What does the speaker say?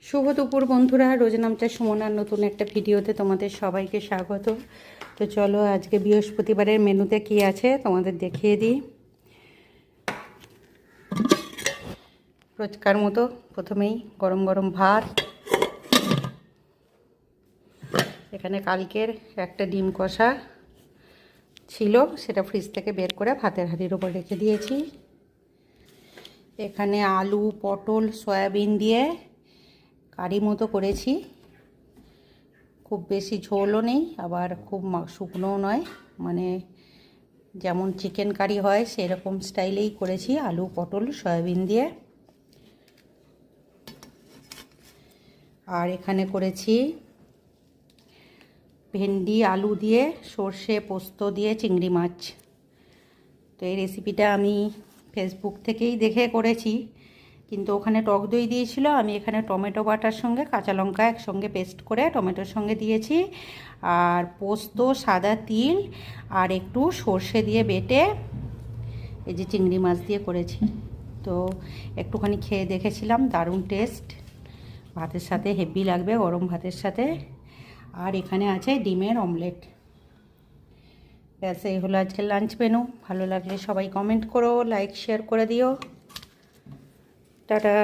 শুভ দুপুর বন্ধুরা, রোজনামচা সুমনার নতুন একটা ভিডিওতে তোমাদের সবাইকে স্বাগত। তো চলো আজকে বৃহস্পতিবারের মেনুতে কি আছে তোমাদের দেখিয়ে দিই। রোজকার মতো প্রথমেই গরম গরম ভাত, এখানে কালকের একটা ডিম কষা ছিল, সেটা ফ্রিজ থেকে বের করে ভাতের হাঁড়ির ওপর রেখে দিয়েছি। এখানে আলু, পটল, সয়াবিন দিয়ে কারি মতো করেছি। খুব বেশি ঝোলও নেই, আবার খুব শুকনোও নয়, মানে যেমন চিকেন কারি হয় সেরকম স্টাইলেই করেছি, আলু, পটল, সয়াবিন দিয়ে। আর এখানে করেছি ভেন্ডি আলু দিয়ে সর্ষে পোস্ত দিয়ে চিংড়ি মাছ। তো এই রেসিপিটা আমি ফেসবুক থেকেই দেখে করেছি, কিন্তু ওখানে টক দই দিয়েছিল, আমি এখানে টমেটো বাটার সঙ্গে কাঁচা লঙ্কা একসঙ্গে পেস্ট করে টমেটোর সঙ্গে দিয়েছি, আর পোস্ত, সাদা তিল আর একটু সর্ষে দিয়ে বেটে এই যে চিংড়ি মাছ দিয়ে করেছি। তো একটুখানি খেয়ে দেখেছিলাম, দারুণ টেস্ট, ভাতের সাথে হেভি লাগবে, গরম ভাতের সাথে। আর এখানে আছে ডিমের অমলেট। ব্যাস, এই হলো আজকের লাঞ্চ মেনু। ভালো লাগলে সবাই কমেন্ট করো, লাইক শেয়ার করে দিও। টাটা।